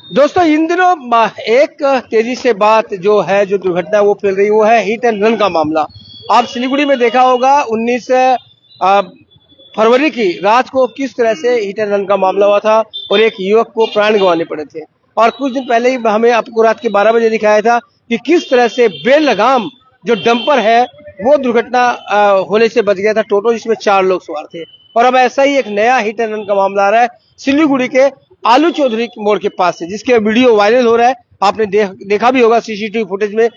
दोस्तों इन दिनों एक तेजी से बात जो है, जो दुर्घटना वो फैल रही, वो है हिट एंड रन का मामला। आप सिलीगुड़ी में देखा होगा 19 फरवरी की रात को किस तरह से हिट एंड रन का मामला हुआ था और एक युवक को प्राण गंवाने पड़े थे। और कुछ दिन पहले ही हमें आपको रात के 12 बजे दिखाया था कि किस तरह से बेलगाम जो डंपर है वो दुर्घटना होने से बच गया था टोटो, जिसमें 4 लोग सवार थे। और अब ऐसा ही एक नया हिट एंड रन का मामला आ रहा है सिलीगुड़ी के आलू चौधरी मोड़ के पास से, जिसके वीडियो वायरल हो रहा है। आपने देखा भी होगा सीसीटीवी फुटेज में।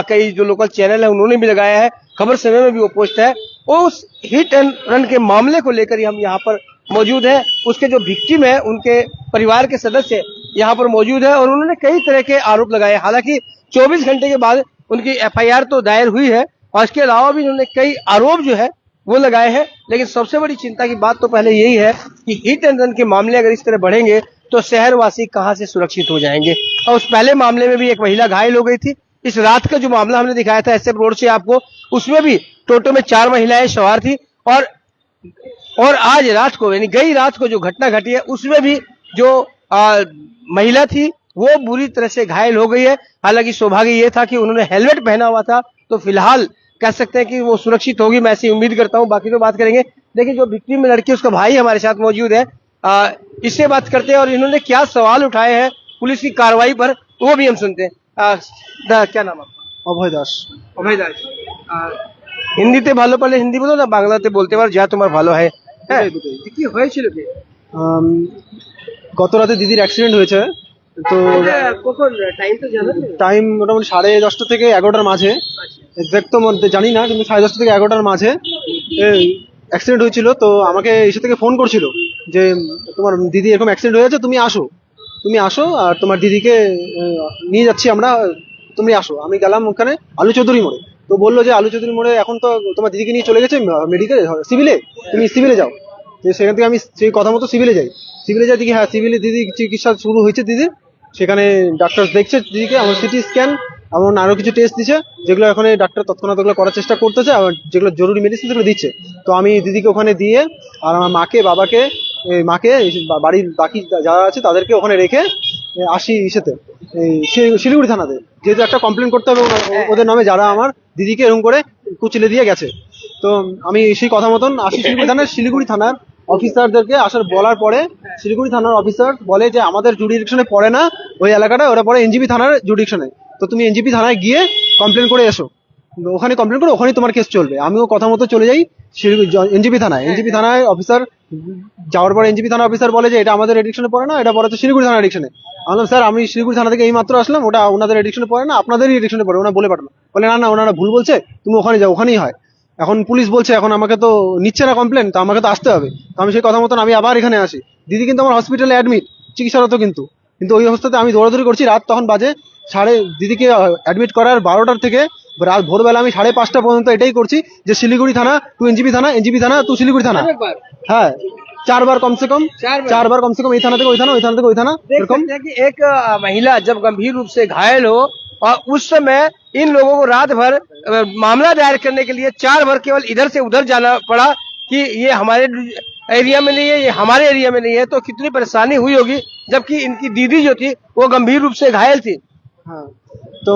कई जो लोकल चैनल है उन्होंने भी लगाया है, खबर समय में भी वो पोस्ट है। उस हिट एंड रन के मामले को लेकर हम यहाँ पर मौजूद है। उसके जो विक्टिम है उनके परिवार के सदस्य यहाँ पर मौजूद है और उन्होंने कई तरह के आरोप लगाए। हालांकि 24 घंटे के बाद उनकी एफआईआर तो दायर हुई है और इसके अलावा भी उन्होंने कई आरोप जो है वो लगाए हैं। लेकिन सबसे बड़ी चिंता की बात तो पहले यही है कि हिट एंड रन के मामले अगर इस तरह बढ़ेंगे तो शहरवासी कहां से सुरक्षित हो जाएंगे। और उस पहले मामले में भी एक महिला घायल हो गई थी। इस रात का जो मामला हमने दिखाया था एसएफ रोड से आपको, उसमें भी टोटो में 4 महिलाएं सवार थी। और आज रात को यानी गई रात को जो घटना घटी है उसमें भी जो महिला थी वो बुरी तरह से घायल हो गई है। हालांकि सौभाग्य ये था कि उन्होंने हेलमेट पहना हुआ था, तो फिलहाल कह सकते हैं कि वो सुरक्षित होगी, मैं ऐसी उम्मीद करता हूँ। बाकी तो बात करेंगे। देखिए जो विक्टिम में लड़की उसका भाई हमारे साथ मौजूद है, इससे बात करते हैं और इन्होंने क्या सवाल उठाए हैं पुलिस की कार्रवाई पर वो भी हम सुनते हैं। क्या नाम आपका? অভয় দাস। অভয় দাস। হিন্দিতে ভালো পারলে হিন্দি বলো, না বাংলাতে বলতে পারো, যা তোমার ভালো হয়। হ্যাঁ, কি হয়েছিল কি? আম, গত রাতে দিদির অ্যাক্সিডেন্ট হয়েছে। তো কখন টাইম তো জানো? টাইম মোটামুটি 10:30 থেকে 11টার মাঝে, এক্সাক্ট তো জানি না, কিন্তু 10:30 থেকে 11টার মাঝে অ্যাক্সিডেন্ট হয়েছিল। তো আমাকে এসে থেকে ফোন করছিল যে তোমার দিদি এরকম অ্যাক্সিডেন্ট হয়ে গেছে, তুমি আসো আর তোমার দিদিকে নিয়ে যাচ্ছি আমরা, তুমি আসো। আমি গেলাম ওখানে আলু চৌধুরী মোড়ে। তো বললো যে আলু চৌধুরী মোড়ে এখন তো তোমার দিদিকে নিয়ে চলে গেছে মেডিকেল সিভিলে, তুমি সিভিলে যাও। তো সেখান থেকে আমি সেই কথা মতো সিভিলে যাই। দেখি হ্যাঁ সিভিলে দিদি চিকিৎসা শুরু হয়েছে দিদির। সেখানে ডাক্তার দেখছে দিদিকে, আমার সিটি স্ক্যান এমন আরো কিছু টেস্ট দিচ্ছে, যেগুলো এখন ডাক্তার তৎক্ষণাৎ ওগুলো করার চেষ্টা করতেছে, আর যেগুলো জরুরি মেডিসিন সেগুলো দিচ্ছে। তো আমি দিদিকে ওখানে দিয়ে আর আমার বাবাকে বাড়ির বাকি যারা আছে তাদেরকে ওখানে রেখে আসি ইসেতে, শিলিগুড়ি থানাতে, যেহেতু একটা কমপ্লেন করতে হবে ওদের নামে, যারা আমার দিদিকে এরকম করে কুচিলে দিয়ে গেছে। তো আমি সেই কথা মতন আসি শিলিগুড়ি থানার অফিসারদেরকে বলার পরে শিলিগুড়ি থানার অফিসার বলে যে আমাদের জুডিকশনে পড়ে না ওই এলাকাটা, ওরা পড়ে এনজিপি থানার জুডিকশনে। তো তুমি এনজিপি থানায় গিয়ে কমপ্লেন করে এসো, ওখানে কমপ্লেন করে ওখানেই তোমার কেস চলবে। আমিও কথা মতো চলে যাই এনজিপি থানায় অফিসার যাওয়ার পর এনজিপি থানা অফিসার বলে যে এটা আমাদের এডিকশনে পড়ে না, এটা পড়ে তো শিলিগুড়ি থানার এডিকশনে। আমি স্যার আমি শিলিগুড়ি থানা থেকে এই মাত্র আসলাম, ওটা ওনাদের এডিকশনে পড়ে না, আপনাদেরই এডিকশনে পড়ে, ওনারা বলে পাঠানো। বলে না ওনারা ভুল বলছে, তুমি ওখানে যাও, ওখানেই হয়। এখন পুলিশ বলছে এখন আমাকে তো নিচ্ছে না কমপ্লেন, তো আমাকে তো আসতে হবে। তো আমি সেই কথা মতন আমি আবার এখানে আসি। দিদি কিন্তু আমার হসপিটালে অ্যাডমিট, চিকিৎসারত, কিন্তু ওই অবস্থাতে আমি দৌড়াদৌড়ি করছি। রাত তখন বাজে দিদিকে অ্যাডমিট করার 12টার থেকে রাত ভোরবেলা আমি 5:30 পর্যন্ত এটাই করছি যে শিলিগুড়ি থানা টু এনজিপি থানা টু শিলিগুড়ি থানা। হ্যাঁ 4 बार कम से कम 4 बार कम से कम এই থানা থেকে ওই থানা, ওই থানা থেকে ওই থানা। एरकम एक महिला जब गंभीर रूप से घायल हो और उस समय इन लोगों को रात भर मामला दायर करने के लिए 4 बार केवल इधर से उधर जाना पड़ा कि ये हमारे एरिया में नहीं है, ये हमारे एरिया में नहीं है, तो कितनी परेशानी हुई होगी। जबकि इनकी दीदी जो थी वो गंभीर रूप से घायल थी। হ্যাঁ, তো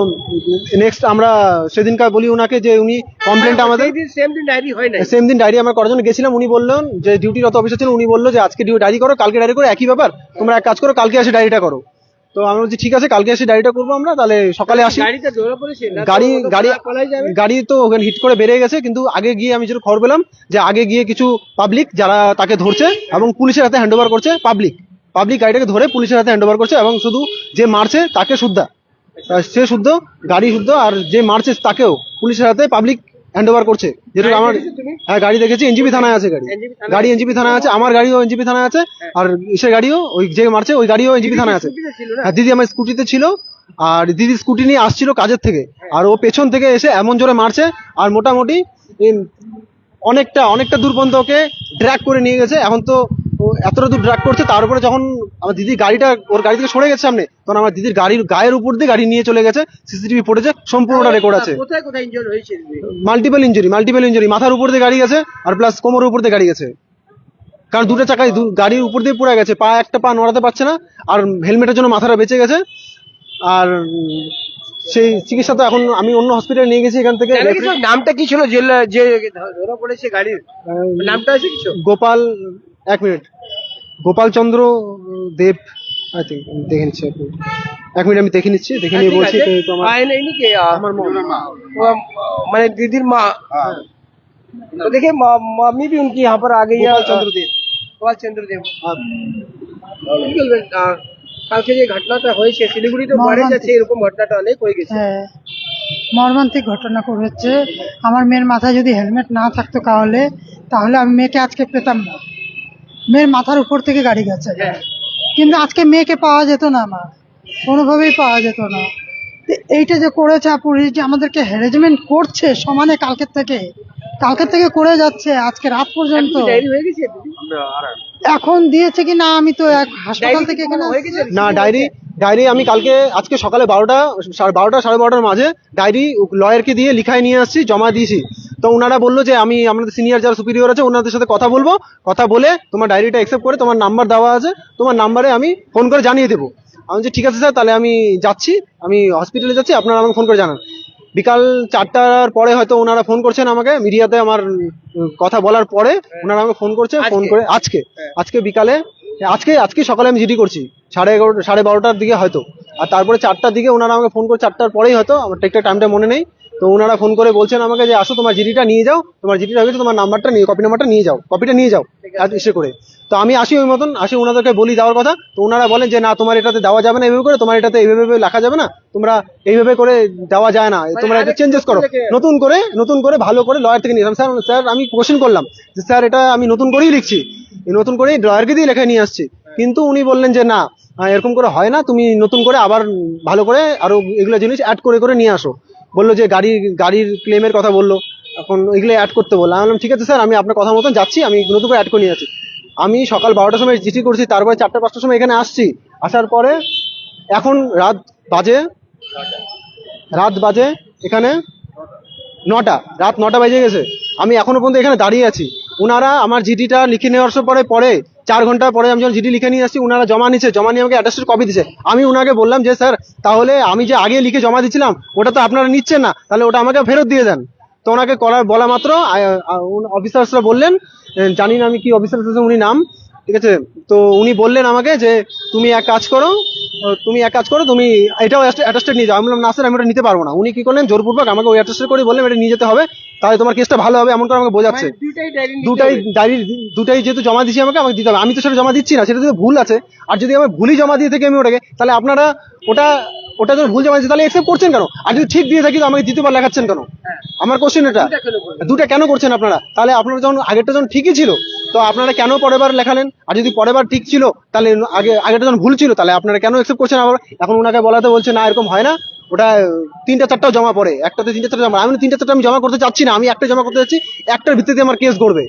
নেক্সট আমরা সেদিনকার বলি ওনাকে যে উনি কমপ্লেনটা আমাদের সেম দিন ডায়েরি হয় না, সেম দিন ডায়েরি আমার করার জন্য গেছিলাম। উনি বললেন যে ডিউটিরত অফিসার ছিল, উনি বললো যে আজকে ডায়েরি করো, কালকে ডায়েরি করো, একই ব্যাপার, তোমরা এক কাজ করো কালকে এসে ডায়েরিটা করো। তো আমি বলছি ঠিক আছে কালকে এসে ডায়েরিটা করবো আমরা, তাহলে সকালে আসি। গাড়ি তো ওখানে হিট করে বেরিয়ে গেছে, কিন্তু আগে গিয়ে আমি যেটা খবর পেলাম যে আগে গিয়ে কিছু পাবলিক যারা তাকে ধরছে এবং পুলিশের হাতে হ্যান্ড ওভার করছে, পাবলিক গাড়িটাকে ধরে পুলিশের হাতে হ্যান্ড ওভার করছে, এবং শুধু যে মারছে তাকে সে শুদ্ধ, গাড়ি শুদ্ধ, আর যে মারছে তাকেও পুলিশের হাতে পাবলিক হ্যান্ড ওভার করছে। যেটা আমার হ্যাঁ গাড়ি দেখেছি, এনজিপি থানায় আছে, গাড়ি এনজিপি থানায় আছে, আমার গাড়িও এনজিপি থানায় আছে, আর ইসের গাড়িও ওই যে মারছে ওই গাড়িও এনজিপি থানায় আছে। হ্যাঁ দিদি আমার স্কুটিতে ছিল, আর দিদি স্কুটি নিয়ে আসছিল কাজের থেকে, আর ও পেছন থেকে এসে এমন জোরে মারছে, আর মোটামুটি অনেকটা দূর পর্যন্ত ওকে ড্র্যাগ করে নিয়ে গেছে। এখন তো এতটা দূর ড্রাগ করছে, তার উপরে যখন আমার দিদির গাড়িটা ওর গাড়ি থেকে সরে গেছে সামনে, তখন আমার দিদির গাড়ির গায়ের উপর দিয়ে গাড়ি নিয়ে চলে গেছে। সিসিটিভি ফুটেজে সম্পূর্ণটা রেকর্ড আছে। মাল্টিপল ইঞ্জুরি, মাথার উপর দিয়ে গাড়ি গেছে, আর প্লাস কোমরের উপর দিয়ে গাড়ি গেছে। কারণ দুটো চাকায় গাড়ির উপর দিয়ে পড়ে গেছে, একটা পা নড়াতে পারছে না, আর হেলমেটের জন্য মাথাটা বেঁচে গেছে। আর সেই চিকিৎসা তো এখন আমি অন্য হসপিটালে নিয়ে গেছি এখান থেকে। জানা কিছু নামটা কি ছিল যে যে ধরা পড়েছে গাড়ির নামটা আছে কিছু? Gopal, 1 minute, Gopal Chandra Dev I think, দেখে নিচ্ছি 1 মিনিট, আমি দেখে নিচ্ছি, দেখে নিয়ে বলছি। তো আমার नहीं कि वो मैंने दीदी माँ, तो देखिए मम्मी भी उनकी यहाँ पर आ गई है। গোপাল চন্দ্র দেব। গোপাল চন্দ্র দেব কি বলবেন কালকে যে ঘটনাটা হয়েছে শিলিগুড়িতে বাড়ে যাচ্ছে, এরকম ঘটনাটা অনেক হয়ে গেছে। হ্যাঁ, মর্মান্তিক ঘটনা করেছে। আমার মেয়ের মাথায় যদি হেলমেট না থাকতো তাহলে আমি মেয়েকে আজকে পেতাম না। মেয়ের মাথার উপর থেকে গাড়ি গেছে, কিন্তু আজকে মেয়েকে পাওয়া যেত না, আমার কোনোভাবেই পাওয়া যেত না। তো এইটা যে করেছে পুলিশ, যে আমাদেরকে হ্যারাসমেন্ট করছে সমানে কালকের থেকে করে যাচ্ছে আজকে রাত পর্যন্ত। ডায়েরি হয়ে গেছে দিদি? এখন দিয়েছে কি না আমি তো হাসপাতাল থেকে এখানে হয়ে গেছে না, ডায়েরি আমি কালকে সকালে 12টা 12:30 মাঝে ডায়েরি লয়ারকে দিয়ে লিখায় নিয়ে আসছি, জমা দিয়েছি। তো ওনারা বললো যে আমি আমাদের সিনিয়র যারা সুপিরিয়র আছে ওনাদের সাথে কথা বলবো, কথা বলে তোমার ডায়েরিটা অ্যাকসেপ্ট করে তোমার নাম্বার দেওয়া আছে, তোমার নাম্বারে আমি ফোন করে জানিয়ে দেবো। আমি বলছি ঠিক আছে স্যার, তাহলে আমি যাচ্ছি, আমি হসপিটালে যাচ্ছি, আপনারা আমাকে ফোন করে জানান। বিকাল 4টার পরে হয়তো ওনারা ফোন করছেন আমাকে, মিডিয়াতে আমার কথা বলার পরে ওনারা আমাকে ফোন করছে, ফোন করে আজকে বিকালে, আজকে সকালে আমি জিডি করছি 11:30 12:30টার দিকে হয়তো। আর তারপরে 4টার দিকে ওনারা আমাকে ফোন করে, 4টার পরেই হয়তো, আমার ঠিকঠাক টাইমটা মনে নেই। তো ওনারা ফোন করে বলছেন আমাকে যে আসো তোমার জিডিটা নিয়ে যাও, তোমার জিডিটা হয়েছে, তোমার নাম্বারটা নিয়ে কপি নাম্বারটা নিয়ে যাও, কপিটা নিয়ে যাও এসে করে। তো আমি আসি, ওই মতন আসি, ওনাদেরকে বলি যাওয়ার কথা। তো ওনারা বলেন যে না, তোমার এটাতে দেওয়া যাবে না এইভাবে করে, তোমার এটাতে এইভাবে লেখা যাবে না, তোমরা এইভাবে করে দেওয়া যায় না, তোমরা এটা চেঞ্জেস করো, নতুন করে ভালো করে লয়ার থেকে নিয়ে। স্যার আমি কোশ্চেন করলাম যে স্যার এটা আমি নতুন করেই লিখছি, নতুন করেই লয়ারকে দিয়ে লেখা নিয়ে আসছি, কিন্তু উনি বললেন যে না এরকম করে হয় না, তুমি নতুন করে আবার ভালো করে আরো এগুলো জিনিস অ্যাড করে নিয়ে আসো। বললো যে গাড়ির ক্লেমের কথা বললো, এখন এগুলো অ্যাড করতে বললাম। আমি বললাম ঠিক আছে স্যার, আমি আপনার কথা মতন যাচ্ছি, আমি নতুন করে অ্যাড করে নিয়ে আসি। আমি সকাল 12টার সময় জিটি করছি, তারপরে 4টা-5টার সময় এখানে আসছি, আসার পরে এখন রাত বাজে এখানে 9টা, রাত 9টা বেজে গেছে, আমি এখনো পর্যন্ত এখানে দাঁড়িয়ে আছি। ওনারা আমার জিডিটা লিখে নেওয়ার পরে 4 ঘন্টা পরে আমি যখন জিডি লিখে নিয়ে আসছি, ওনারা জমা নিয়ে আমাকে অ্যাটাস্টেড কপি দিচ্ছে। আমি ওনাকে বললাম যে স্যার তাহলে আমি যে আগে লিখে জমা দিচ্ছিলাম ওটা তো আপনারা নিচ্ছেন না, তাহলে ওটা আমাকে ফেরত দিয়ে দেন। তো ওনাকে বলা মাত্র অফিসার্সরা বললেন, জানি না আমি কি অফিসার উনি নাম, ঠিক আছে, তো উনি বললেন আমাকে যে তুমি এক কাজ করো, তুমি এটাও অ্যাটাস্টেড নিয়ে যাও। আমি বললাম না স্যার, আমি ওটা নিতে পারবো না। উনি কি করলেন, জোরপূর্বক আমাকে ওই অ্যাটাস্টেড করে বললেন এটা নিয়ে যেতে হবে, তাহলে তোমার কেসটা ভালো হবে, এমন করে আমাকে বোঝাচ্ছে। দুটাই যেহেতু জমা দিচ্ছি আমাকে দিতে হবে, আমি তো সেটা জমা দিচ্ছি না, সেটা যদি ভুল আছে, আর যদি আমি ভুলই জমা দিয়ে থাকি আমি ওটাকে, তাহলে আপনারা ওটা যদি ভুল জমা দিচ্ছে তাহলে অ্যাকসেপ্ট করছেন কেন? আর যদি ঠিক দিয়ে থাকি তো আমাকে দ্বিতীয়বার লেখাচ্ছেন কেন? আমার কোশ্চেন এটা, দুটা কেন করছেন আপনারা? তাহলে আপনারা যখন আগেরটা যখন ঠিকই ছিল, তো আপনারা কেন পরের বার লেখালেন? আর যদি পরের বার ঠিক ছিল, তাহলে আগেরটা যখন ভুল ছিল, তাহলে আপনারা কেন অ্যাকসেপ্ট করছেন আবার? এখন ওনাকে বলাতে বলছে না এরকম হয় না, ওটা 3টা-4টাও জমা পড়ে, একটাতে 3টা-4টা জমা। আমি 3টা-4টা আমি জমা করতে চাচ্ছি না, আমি একটা জমা করতে চাচ্ছি, একটার ভিত্তিতে আমার কেস করবে,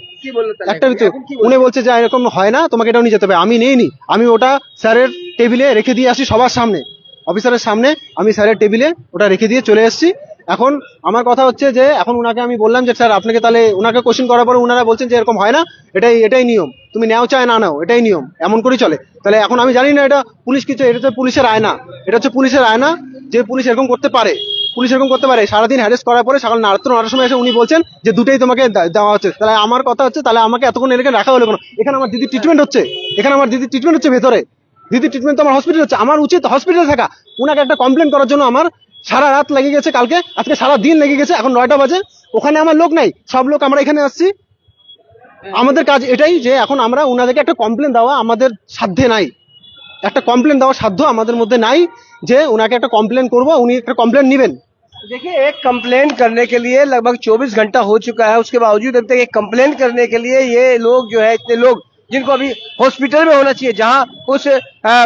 একটার ভিত্তিতে। উনি বলছে যে এরকম হয় না, তোমাকে এটাও নিয়ে যেতে হবে। আমি নেইনি, আমি ওটা স্যারের টেবিলে রেখে দিয়ে আসি, সবার সামনে, অফিসারের সামনে আমি স্যারের টেবিলে ওটা রেখে দিয়ে চলে এসেছি। এখন আমার কথা হচ্ছে যে এখন উনাকে আমি বললাম যে স্যার আপনাকে, তাহলে ওনাকে কোশ্চেন করার পরে উনারা বলছেন যে এরকম হয় না, এটাই নিয়ম, তুমি নাও চায় না নাও, এটাই নিয়ম, এমন করেই চলে। তাহলে এখন আমি জানি না এটা পুলিশ কিছু, এটা হচ্ছে পুলিশের আয়না, এটা হচ্ছে পুলিশের আয়না, যে পুলিশ এরকম করতে পারে। সারাদিন হ্যারেস করার পরে সকাল 9টার সময় এসে উনি বলছেন যে দুটোই তোমাকে দেওয়া হচ্ছে। তাহলে আমার কথা হচ্ছে, তাহলে আমাকে এতক্ষণ এখানে রাখা হলো কেন? এখানে আমার দিদির ট্রিটমেন্ট হচ্ছে, ভেতরে দিদির ট্রিটমেন্ট তো আমার হসপিটাল হচ্ছে, আমার উচিত হসপিটালে থাকা। উনাকে একটা কমপ্লেন করার জন্য আমার সারা রাত লেগে গেছে, আজকে সারা দিন লেগে গেছে, এখন 9টা বাজে, ওখানে আমার লোক নাই, সব লোক আমরা এখানে আসছি। আমাদের কাজ এটাই যে এখন আমরা উনাদেরকে একটা কমপ্লেন দেওয়া আমাদের সাধ্যে নাই, একটা কমপ্লেন দেওয়ার সাধ্য আমাদের মধ্যে নাই, যে উনাকে একটা কমপ্লেন করবো, उन्हीं একটা कम्प्लेन निवेन। देखिए एक कंप्लेन करने के लिए लगभग 24 घंटा हो चुका है, उसके बावजूद अब तक एक कंप्लेन करने के लिए ये लोग जो है, इतने लोग जिनको अभी हॉस्पिटल में होना चाहिए, जहां उस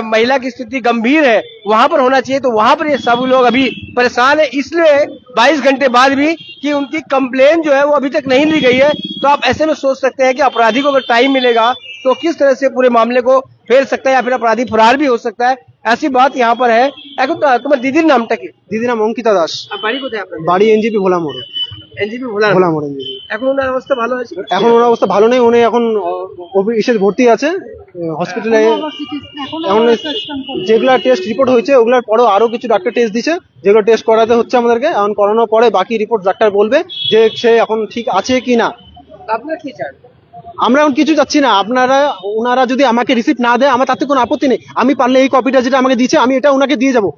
महिला की स्थिति गंभीर है वहां पर होना चाहिए, तो वहां पर ये सब लोग अभी परेशान है, इसलिए 22 घंटे बाद भी कि उनकी कंप्लेन जो है वो अभी तक नहीं ली गई है। तो आप ऐसे में सोच सकते हैं कि अपराधी को अगर टाइम मिलेगा तो किस तरह से पूरे मामले को ফেল सकता है या फिर अपराधी फरार भी हो सकता है, ऐसी बात यहाँ पर है। এখন তোমার দিদির নামটা কি? দিদির নাম অঙ্কিতা দাস, আর বাড়ি কোথায় আপনার? বাড়ি এনজিপি ভোলা মোড়। এনজিপি ভোলা। ভোলা মোড় এনজিপি। এখন ওনার অবস্থা ভালো আছে? এখন ওনার অবস্থা ভালো নেই, উনি এখন এসে ভর্তি আছে হসপিটালে। এখন যেগুলা টেস্ট রিপোর্ট হয়েছে ওগুলোর পরেও আরো কিছু ডাক্তার টেস্ট দিছে, যেগুলো টেস্ট করাতে হচ্ছে আমাদেরকে। এখন করানোর পরে বাকি রিপোর্ট ডাক্তার বলবে যে সে এখন ঠিক আছে কি না। আপনার কি চান? আমরা এখন কিছু চাচ্ছি না, ওনারা যদি আমাকে রিসিপ্ট না দেয় আমার তাতে কোনো আপত্তি নেই। আমি পারলে এই কপিটা যেটা আমাকে দিচ্ছে আমি এটা ওনাকে দিয়ে যাবো।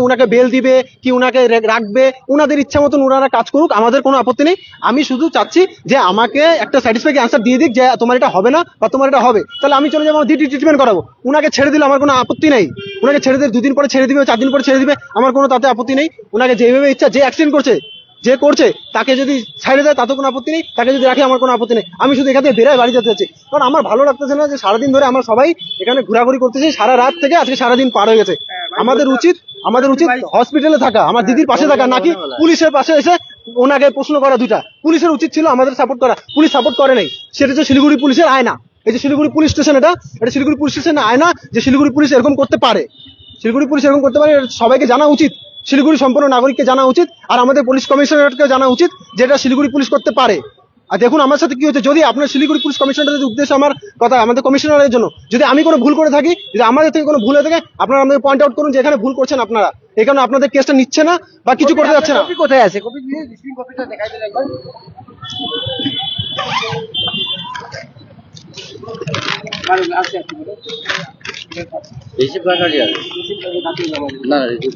ওনাকে বেল দিবে কি ওনাকে রাখবে, ওনাদের ইচ্ছা মতন ওনারা কাজ করুক, আমাদের কোনো আপত্তি নেই। আমি শুধু চাচ্ছি যে আমাকে একটা স্যাটিসফাই অ্যান্সার দিয়ে দিক যে তোমার এটা হবে না বা তোমার এটা হবে, তাহলে আমি চলে যাবো ডিটি ট্রিটমেন্ট করাবো। ওনাকে ছেড়ে দিলে আমার কোনো আপত্তি নেই। ওনাকে ছেড়ে দিলে 2 দিন পরে ছেড়ে দিবে, 4 দিন পরে ছেড়ে দিবে, আমার কোনো তাতে আপত্তি নেই। ওনাকে যেভাবে ইচ্ছা, যে অ্যাক্সিডেন্ট করছে তাকে যদি ছাড়ে দেয় তাতে কোনো আপত্তি নেই, তাকে যদি রাখে আমার কোনো আপত্তি নেই। আমি শুধু এখান থেকে বেরায় বাড়ি যেতে চাচ্ছি, কারণ আমার ভালো লাগতেছে না যে সারাদিন ধরে আমরা সবাই এখানে ঘোরাঘুরি করতেছি, সারা রাত থেকে আজকে সারাদিন পার হয়ে গেছে। আমাদের উচিত হসপিটালে থাকা, আমার দিদির পাশে থাকা, নাকি পুলিশের পাশে এসে ওনাকে প্রশ্ন করা। দুইটা পুলিশের উচিত ছিল আমাদের সাপোর্ট করা, পুলিশ সাপোর্ট করে নাই। সেটা হচ্ছে শিলিগুড়ি পুলিশের আয়না। এই যে শিলিগুড়ি পুলিশ স্টেশন, এটা শিলিগুড়ি পুলিশ স্টেশন আয়না যে শিলিগুড়ি পুলিশ এরকম করতে পারে। শিলিগুড়ি পুলিশ এরকম করতে পারে, সবাইকে জানা উচিত, শিলিগুড়ি সম্পূর্ণ নাগরিককে জানা উচিত, আর আমাদের পুলিশ কমিশনারকে জানা উচিত যেটা শিলিগুড়ি পুলিশ করতে পারে। আর দেখুন আমার সাথে কি হচ্ছে, যদি আপনার শিলিগুড়ি পুলিশ কমিশনারের উদ্দেশ্য, আমার কথা আমাদের কমিশনারের জন্য, যদি আমি কোনো ভুল করে থাকি, যদি আমাদের থেকে কোনো ভুল হয়ে থাকে, আপনারা আমাদের পয়েন্ট আউট করুন যে এখানে ভুল করছেন আপনারা, এই কারণে আপনাদের কেসটা নিচ্ছে না বা কিছু করতে যাচ্ছে না। কপি কোথায় আছে? কপি দিয়ে রিসিভিং কপিটা দেখাই দিন একবার। মারুন আসে আপনি বলো। রিসিভ কার্ড আছে? না না রিসিভ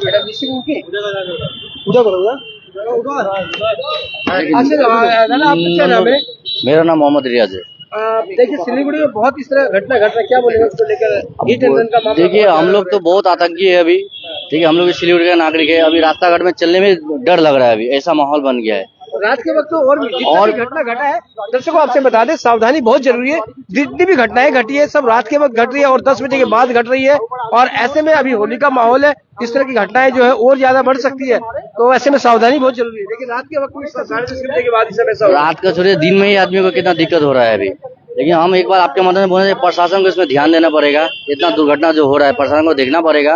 এটা রিসিভিং কি? पूजा करो ना। अच्छा दादा आपका क्या नाम है? मेरा नाम मोहम्मद रियाज है। देखिए सिलीगुड़ी में बहुत इस तरह घटना घट रहा है, क्या बोलेंगे उसको लेकर? हिट एंड रन का मामला। देखिए हम लोग तो बहुत आतंकी है अभी, ठीक है, हम लोग सिलीगुड़ी का नागरिक है। अभी रास्ता घाट में चलने में डर लग रहा है, अभी ऐसा माहौल बन गया है। रात के वक्त तो और भी जितना भी घटना घटा है, दर्शकों आपसे बता दें सावधानी बहुत जरूरी है। जितनी भी घटनाएं घटी है सब रात के वक्त घट रही है और 10 बजे के बाद घट रही है, और ऐसे में अभी होली का माहौल है, इस तरह की घटनाएं जो है और ज्यादा बढ़ सकती है, तो ऐसे में सावधानी बहुत जरूरी है। लेकिन रात के वक्त में 10:30 बजे के बाद इस समय रात का छोड़िए, दिन में ही आदमी को कितना दिक्कत हो रहा है अभी। लेकिन हम एक बार आपके माध्यम से बोले, प्रशासन को इसमें ध्यान देना पड़ेगा। इतना दुर्घटना जो हो रहा है प्रशासन को देखना पड़ेगा,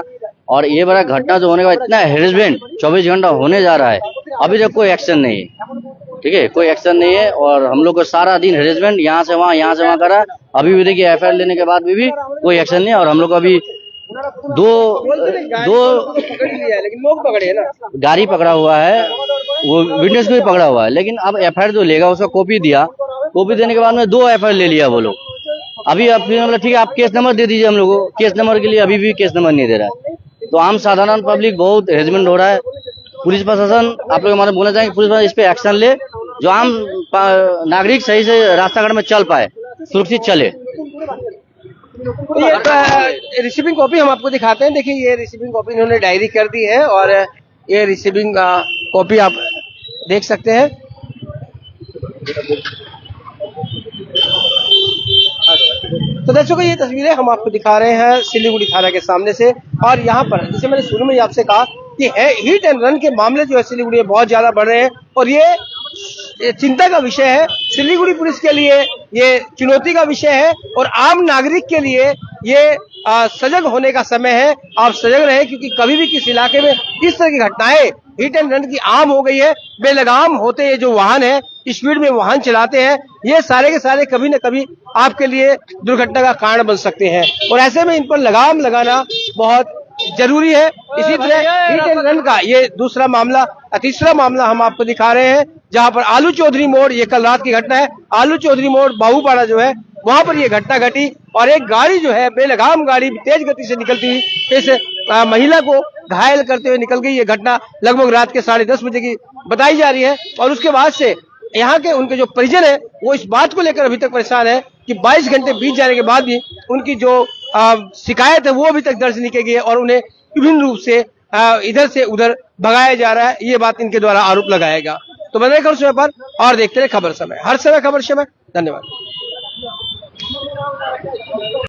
और ये बड़ा घटना जो होने के बाद इतना हेरेसमेंट 24 घंटा होने जा रहा है, अभी तक कोई एक्शन नहीं है, ठीक है, कोई एक्शन नहीं है। और हम लोग को सारा दिन हेरेसमेंट यहाँ से वहाँ करा। अभी भी देखिए FIR लेने के बाद भी कोई एक्शन नहीं है। और हम लोग को अभी दो पकड़ लिया है, लेकिन लोग पकड़े हैं ना, गाड़ी पकड़ा हुआ है, वो विटनेस को भी पकड़ा हुआ है। लेकिन अब FIR जो लेगा उसका कॉपी दिया, कॉपी देने के बाद में 2 FIR ले लिया वो लोग। अभी अब फिर मतलब ठीक है आप केस नंबर दे दीजिए हम लोग को, केस नंबर के लिए अभी भी केस नंबर नहीं दे रहा है। तो आम साधारण पब्लिक बहुत हेरेसमेंट हो रहा है। पुलिस प्रशासन आप लोग हमारे बोलना चाहेंगे, पुलिस प्रशासन इस पे एक्शन ले, जो आम नागरिक सही से रास्ता घाट में चल पाए, सुरक्षित चले। ये रिसीविंग कॉपी हम आपको दिखाते हैं। देखिए ये रिसीविंग कॉपी इन्होंने डायरी कर दी है, और ये रिसीविंग कॉपी आप देख सकते हैं। तो दर्शकों ये तस्वीरें हम आपको दिखा रहे हैं सिलीगुड़ी थाना के सामने से, और यहाँ पर जैसे मैंने शुरू में ही आपसे कहा कि है हिट एंड रन के मामले जो है सिलीगुड़ी में बहुत ज्यादा बढ़ रहे हैं, और ये चिंता का विषय है। सिलीगुड़ी पुलिस के लिए ये चुनौती का विषय है, और आम नागरिक के लिए ये सजग होने का समय है। आप सजग रहे, क्योंकि कभी भी किस इलाके में इस तरह की घटनाएं हिट एंड रन की आम हो गई है। बेलगाम होते ये जो वाहन है, स्पीड में वाहन चलाते हैं, ये सारे के सारे कभी न कभी आपके लिए दुर्घटना का कारण बन सकते हैं, और ऐसे में इन पर लगाम लगाना बहुत जरूरी है। इसी तरह हिट एंड रन का ये दूसरा मामला, तीसरा मामला हम आपको दिखा रहे हैं, जहां पर आलू चौधरी मोड़, ये कल रात की घटना है, आलू चौधरी मोड़ बाबूपाड़ा जो है वहां पर ये घटना घटी, और एक गाड़ी जो है बेलगाम गाड़ी तेज गति से निकलती हुई इस महिला को घायल करते हुए निकल गई। ये घटना लगभग रात के 10:30 बजे की बताई जा रही है, और उसके बाद से यहाँ के उनके जो परिजन है वो इस बात को लेकर अभी तक परेशान है कि 22 घंटे बीत जाने के बाद भी उनकी जो शिकायत है वो अभी तक दर्ज नहीं की गई है, और उन्हें विभिन्न रूप से इधर से उधर भगाया जा रहा है। ये बात इनके द्वारा आरोप लगाएगा। तो बने रहिए समय पर और देखते रहे खबर समय, हर समय खबर समय। धन्यवाद।